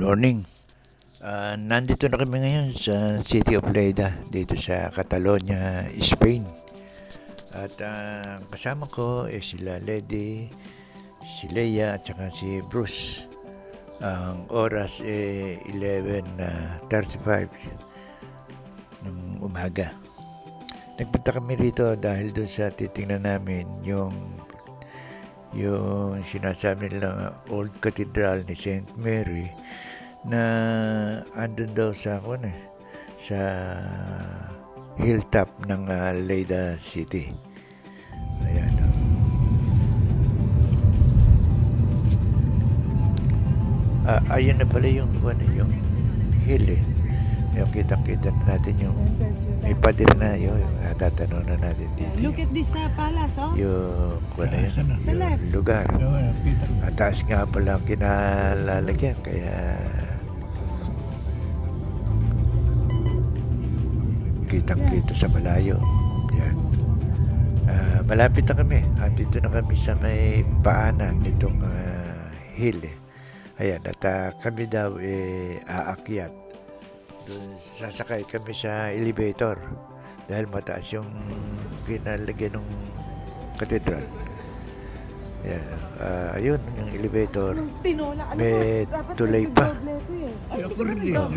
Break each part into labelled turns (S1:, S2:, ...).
S1: Morning. Nandito na kami ngayon sa City of Lleida, dito sa Catalonia, Spain. At kasama ko sila Lady, si Leia at saka si Bruce. Ang oras 11:35 ng umaga. Nagpunta kami rito dahil doon sa titingnan namin yung sinasabi nilang Old Cathedral ni St. Mary na andun daw sa hilltop ng Lleida City. Ayan. Ayun na pala yung hill eh. Yung kitang-kita na natin yung may pader na yun. Tatanong na natin dito.
S2: Look at this palace, oh.
S1: Yung lugar. At taas nga pala ang kinalalagyan. Kaya kitang-kita sa malayo. Yan. Malapit na kami. Dito na kami sa may paanan nitong hill eh. Ayan. At kami daw aakyat. Doon sasakay kami sa elevator dahil mataas yung kinalagyan ng katedral. Ayan, ayun yung elevator. May tulay pa. Ay, ako rin yun.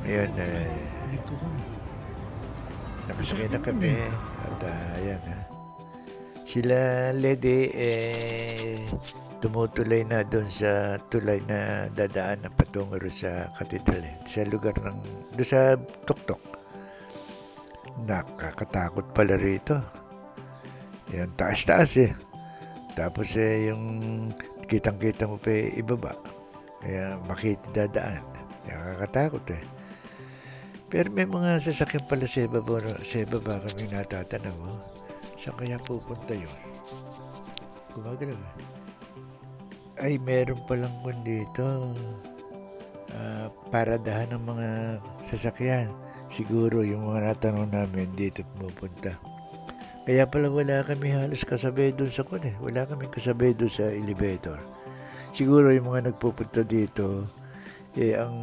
S1: Ayan, nakasakay na kami at ayan sila Lady tumutuloy na doon sa tulay na dadaan na patungo sa katedral sa lugar doon sa tuktok. Nakakatakot pala rito. Yan, taas-taas eh. Tapos yung kitang-kita mo pa ibaba. Kaya dadaan. Nakakatakot eh. Pero may mga sasakyan pala sa ibaba kami natatanaw. Saan kaya pupunta yun? Gumagalaw eh. Ay, meron palang dito. Paradahan ng mga sasakyan. Siguro yung mga natanong namin dito pumupunta. Kaya pala wala kami halos kasabay doon sa Wala kami kasabay doon sa elevator. Siguro yung mga nagpupunta dito, ang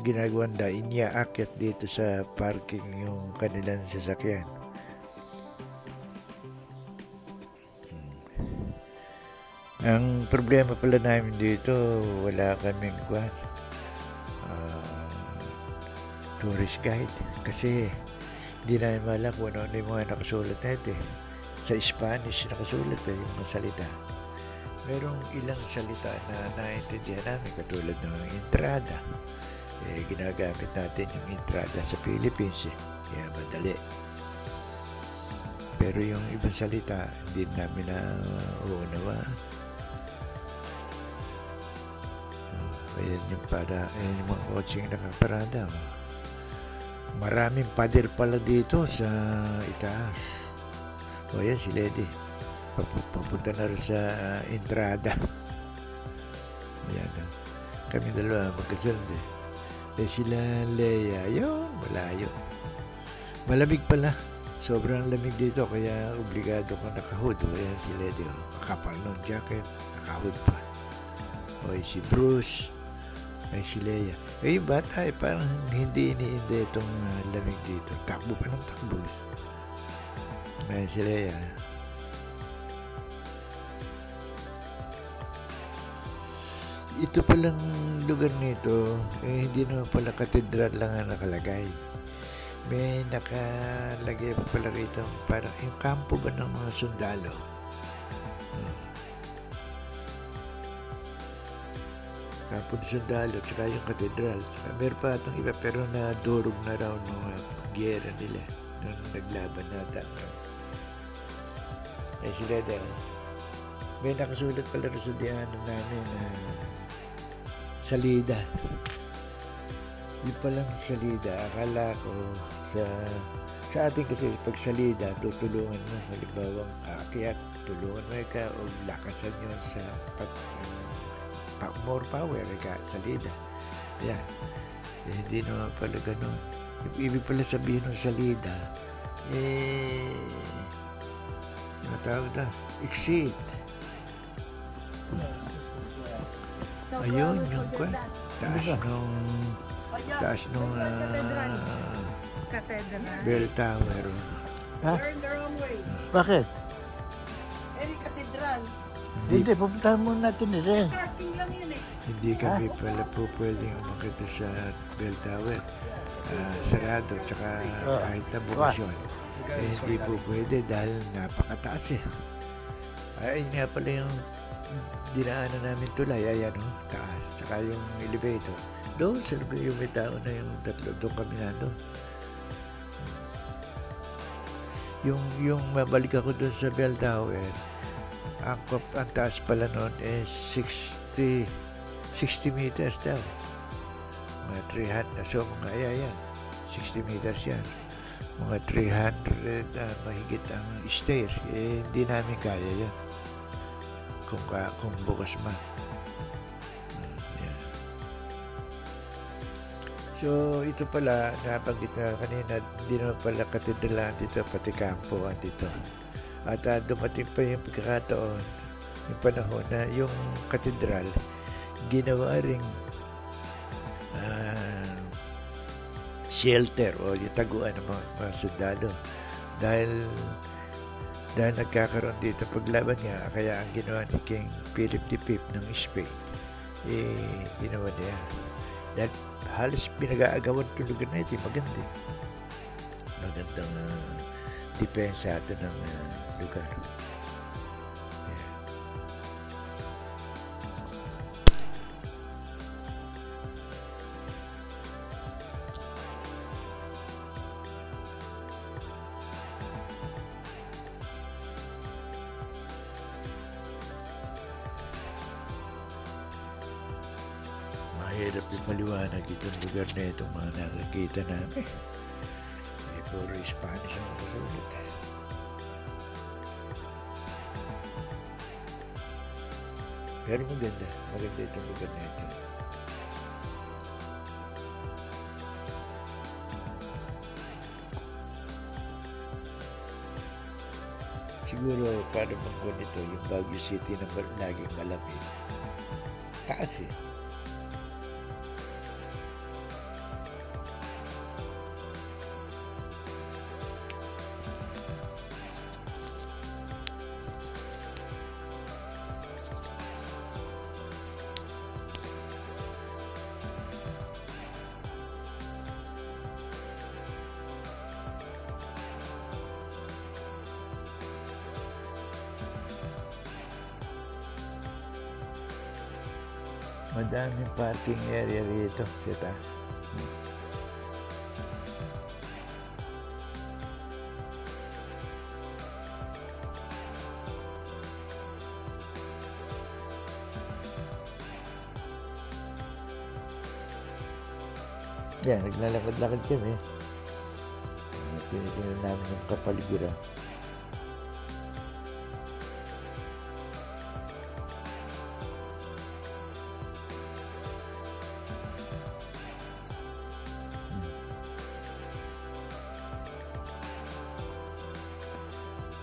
S1: ginagawa na iniaakyat dito sa parking yung kanilang sasakyan. Ang problema pala namin dito, wala kaming tourist guide kasi hindi namin malak kung ano yung mga nakasulat natin. Sa Spanish nakasulat yung mga salita. Merong ilang salita na naintindihan namin katulad ng entrada. Ginagamit natin yung entrada sa Philippines kaya madali. Pero yung ibang salita hindi namin na uunawaan. Ayan yung mga coaching nakaparada. Maraming pader pala dito sa itaas. O yan si Lady. Papunta na rin sa entrada. Ayan. Kami dalawa magkasunod eh. Sila Leia. Yun, malayo. Malamig pala. Sobrang lamig dito kaya obligado ko nakahood. Ayan si Lady. Makapal ng jacket. Nakahood pa. O si Bruce. Ay si Leia. Yung bata parang hindi iniinde itong lamig dito. Takbo pa ng takbo. Ay si Leia. Ito palang lugar nito, hindi naman pala katedral lang ang nakalagay. May nakalagay pa pala rito. Parang yung kampo ba ng mga sundalo. Kampo ng sundalo, tsaka yung katedral. Meron pa itong iba, pero nadurog na raw ng giyera nila nung naglaban nata. Sila daw. May nakasulat pala rin sa dianan namin na salida. Yung palang salida, akala ko sa atin kasi pag salida, tutulungan mo. Halimbawa, aakyat, tulungan mo ikaw o lakasan yun sa more power ka salida. Yan. Hindi naman pala ganun. Yung ibig pala sabihin ng salida, matawag na, exit. Ayun, yung kwan. Taas
S2: Ano ba?
S1: nung... Taas nung...
S3: Cathedral.
S1: Bell Tower.
S2: Ha?
S4: Turn the wrong way.
S2: Bakit?
S4: Eri Cathedral.
S2: Hindi, pupuntahan muna natin rin.
S4: Parking lang yun eh.
S1: Hindi kami pala po pwedeng umakit sa Bell Tower. Sarado, tsaka kahit na bukasyon. Hindi po pwede dahil napakataas eh. Ayun nga pala yung dinaanan namin tulay. Ayan o, taas. Tsaka yung elevator. Doon sa lugar yung may tao na yung tatlo. Doon kami na doon. Yung mabalik ako doon sa Bell Tower, ang taas pala noon is 60 meters daw. Mga 300, so mga ayan, 60 meters yan. Mga 300 mahigit ang stairs. Hindi namin kaya yan. Kung bukas man. Yan. So, ito pala, nabanggit na kanina, hindi naman pala katedral dito, pati kampo dito. At dumating pa yung pagkakataon, yung panahon na yung katedral, ginawa ring shelter o yung taguan ng mga sundalo. Dahil nagkakaroon dito paglaban nga, kaya ang ginawa ni King Philip V ng Spain, ginawa niya. Dahil halos pinag-aagawan itong lugar na ito, magandang dipensado ng lugar. Yeah. Mahirap yung maliwanag itong lugar na itong mga nakakita namin. Puro Spanish ang masulit. Pero maganda itong lugar na ito. Siguro para bang ito, yung Baguio City na laging malamig. Taas eh. Madaming parking area rito sa taas. Yan, naglalakad-lakad kami. Tinitingnan namin yung kapaligiran.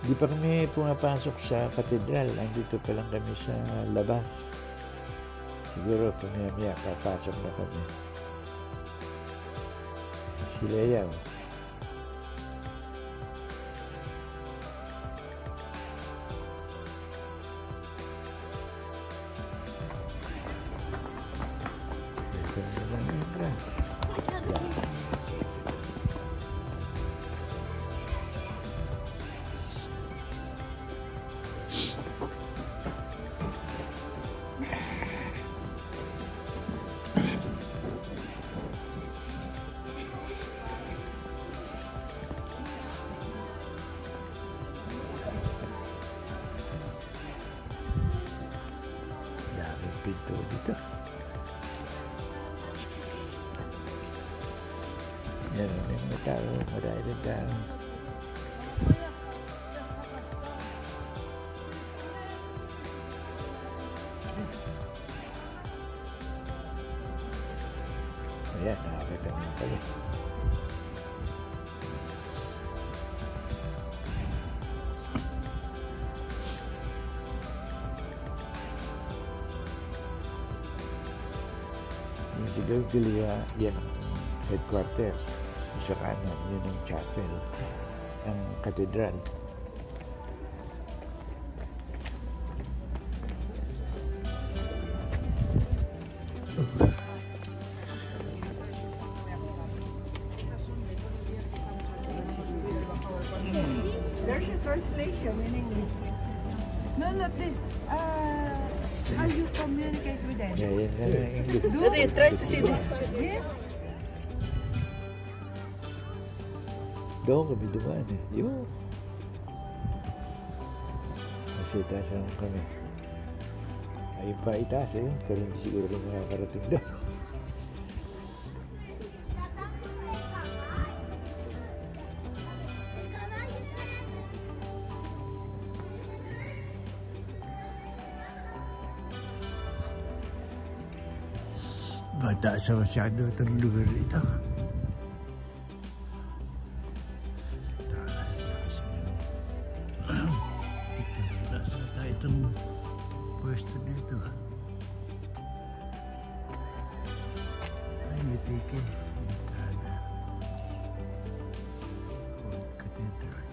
S1: Hindi pa kami pumapasok sa katedral. Andito pa lang kami sa labas. Siguro pamaya-maya papasok na kami. Si Lea. Ito naman yung entrance. Pinto dito. Yan, may mga tao, marami ng tao. Ayan, nakakita naman pala. Yung sa kaliwa, yan ang headquarter. Yung sa kanan, yun ang chapel, ang katedral.
S4: There's a translation in English.
S3: No, not this. How you communicate with them?
S1: Yeah, yan na ang English.
S4: Daddy, try to see this.
S3: Yeah?
S1: Doon kami dumaan eh. Yun. Kasi itaas naman kami. Ayun pa itaas eh. Pero hindi siguro kami makakarating doon.
S2: Bata sa masyado itong lugar ito. Taas na kasi ano. Taas na tayo itong pwesto dito. Ay, may tike. Entrada. Old Cathedral.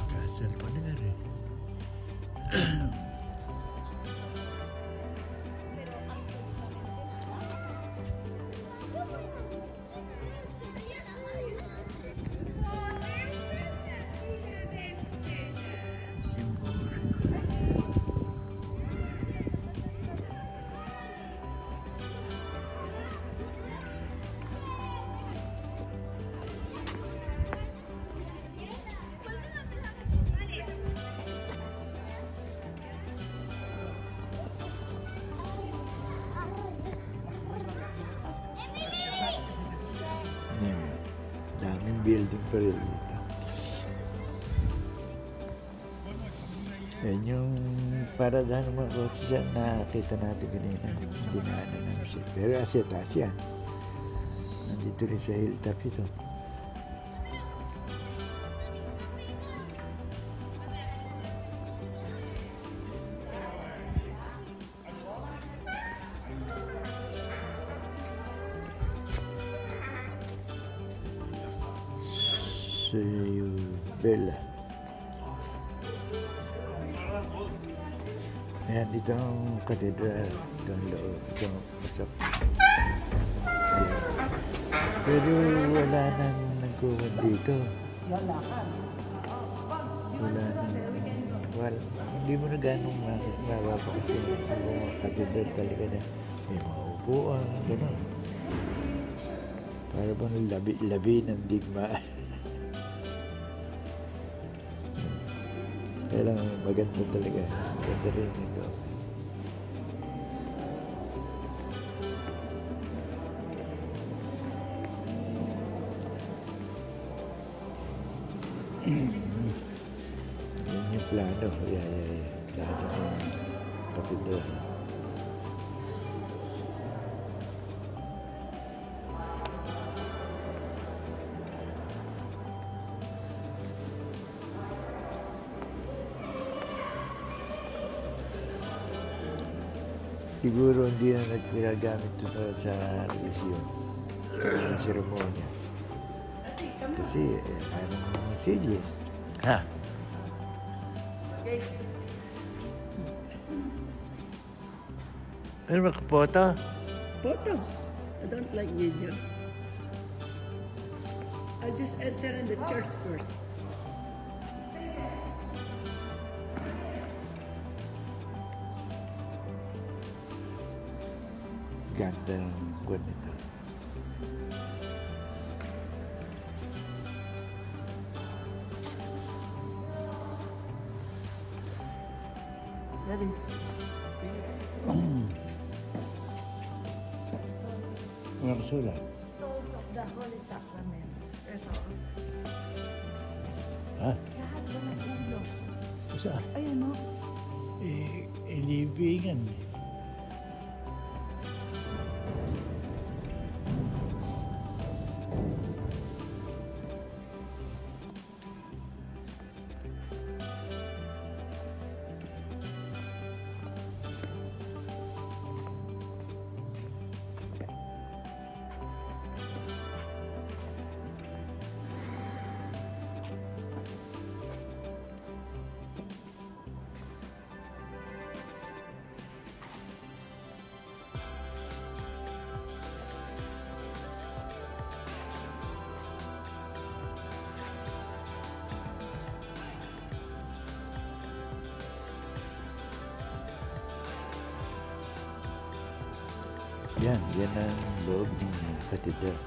S2: Castle pa na rin. Simbori.
S1: Yan. Daming building pa rin dito. Yan yung paradahan ng mga kotse siya nakakita natin kanina. Dinaanan namin siya. Pero taas yan. Nandito rin sa hilltop ito. Bella. Ayan, dito ang katedral. Ito ang loob. Ito ang pasok. Ayan. Pero wala nang nagkuhan dito. Wala nang... hindi mo na ganong mababa kasi ang mga katedral talaga na may mga upuan, gano'n. Para bang labi ng digmaan. Kaya lang maganda talaga. Maganda rin yung loob. Yan yung plano. Yeah. Plano ng katedral. Siguro hindi na nagpinagamit ito sa relisyon, sa seremonyas. Kasi ano mga silye.
S2: Ha? Pero makapoto?
S4: Photo. I don't like video. I'll just enter in the church first.
S1: Ganda ng buwan nito.
S4: Daddy.
S2: Walang sulat.
S3: Souls of the Holy Sacrament. Ito.
S2: Ha?
S3: Lahat ba ng ulo?
S2: Saan?
S3: Ayun o.
S2: Libingan.
S1: Yan ang loob ng katedral.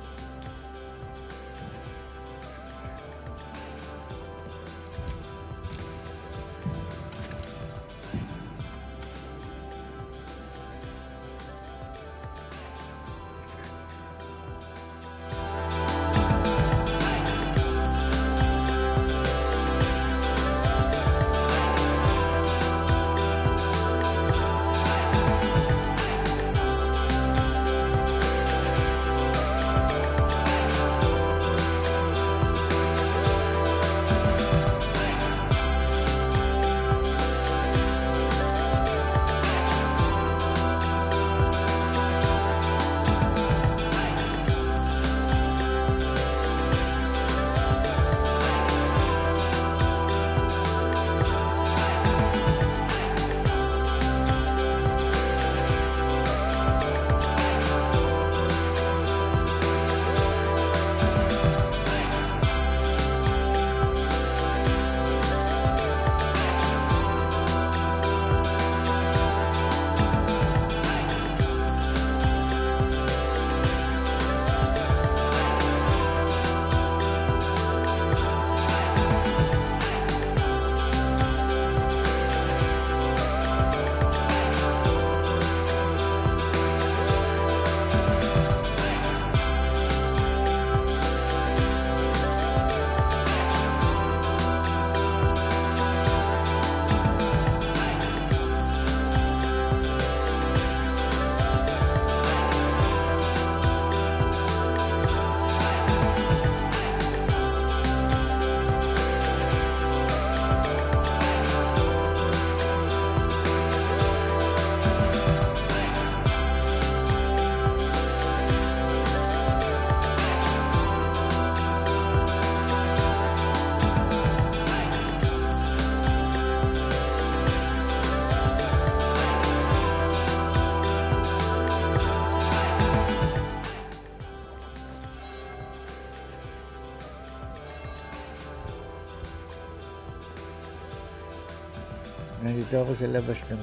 S1: Nandito ako sa labas ng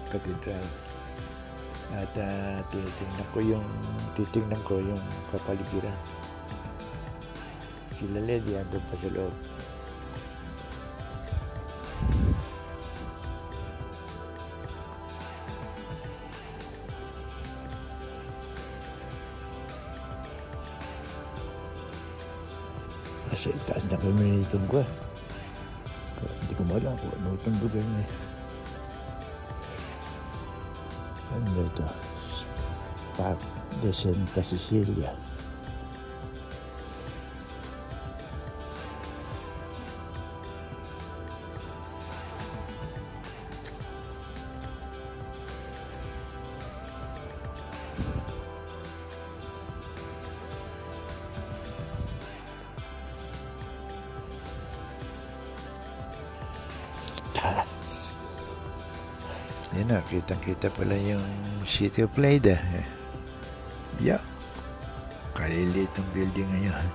S1: katedral. At titingnan ko yung kapaligiran. Sila Lady andun pa sa loob.
S2: Nasa itaas na kami nitong kuwan. Hindi ko malam kung ano itong lugar na yun. Ano ito? Park de Santa Cecilia.
S1: Yan na, kitang-kita pala yung City of Leyda. Yeah. Kaliliit ang building ngayon.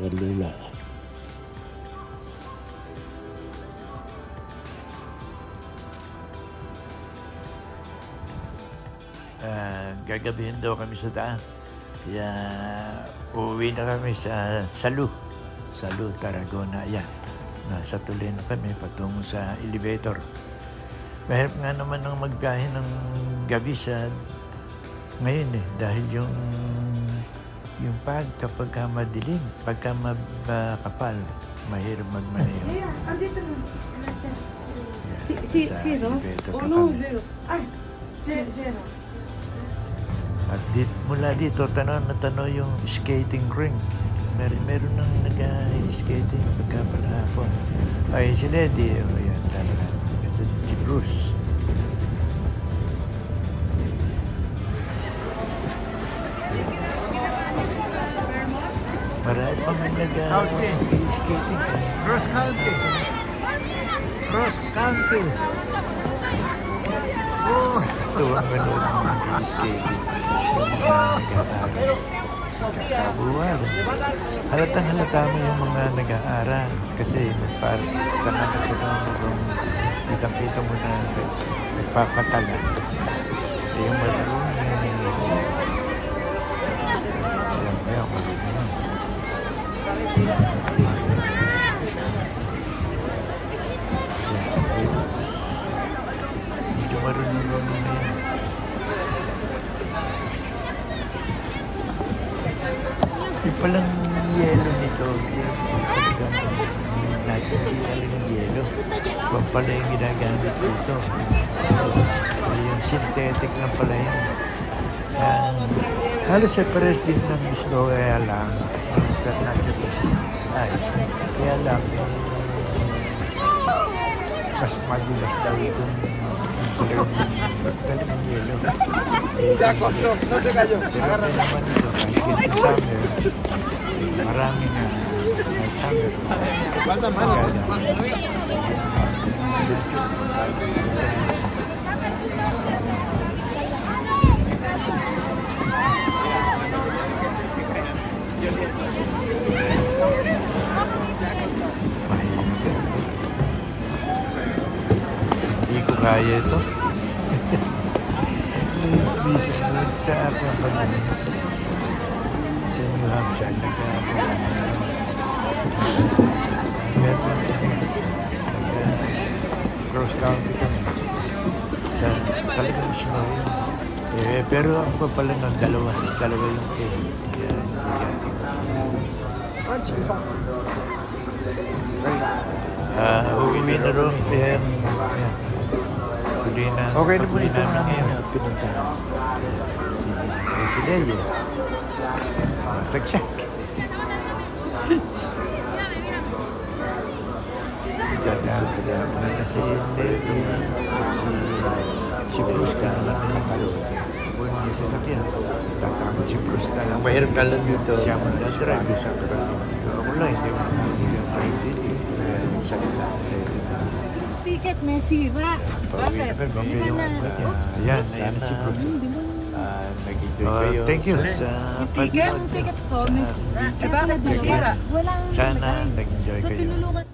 S2: Kalula.
S1: Gagabihin daw kami sa daan. Kaya uuwi na kami sa Salud, Tarragona. Ayan, nasa tuloy na kami patungo sa elevator. Mahirap nga naman ang magbiyahe ng gabi sa ngayon dahil yung kapag madilim, pagka makapal, mahirap magmaneho.
S3: Andito na.
S1: Sa
S3: Zero?
S1: elevator
S3: Oh
S1: na
S3: no,
S1: kami.
S3: zero. Ay, zero.
S1: At mula dito, tanaw yung skating rink. Meron nang nag-skating pagka palahapon. Ay, si Lady, yan talaga. Kasi si Bruce. Marami pang nag-skating.
S2: Cross country. Cross country.
S1: Tuwang manood ng nag-skating. Yung mga nag-aaral. kakabuhan. Halatang halata mo yung mga nag-aaral kasi kitang-kita mo na nagpapatala. Eh, yung marunong Ayan, marunong. Medyo marunong na yan. Yung palang yelo nito, hindi talagang yelo. Kung pala yung ginagamit dito. Yung synthetic lang pala yan. Halos separate din ng snow, kaya lang ng natural ice. Kaya lang, mas madulas daw itong talagang yelo. Pero may naman ito, kahit in summer, maraming summer hindi ko kaya ito. Sa Providence, sa New Hampshire, cross county kami sa talagang snow yun. Pero ang pala ng dalawa yung kaya hindi uwi na rin. Okay na po ito namin pinuntahan. Si Leo. Sagsak. Ganda na si Lady at si Bruce na katalon niya. Kung niya sasakyan, tatamot si Bruce na. Ang mahirap ka lang dito. Siya mo na drive sa Carolina. Wala, hindi mo na drive dito. Salita nila.
S3: Ticket may sira.
S1: Bakit? Yan, si Bruce. Nag-enjoy kayo. Thank you sa panood.
S3: Ticket ko may sira. Diba? Walang
S1: Sana nag-enjoy
S3: so
S1: kayo.
S3: tinulungan.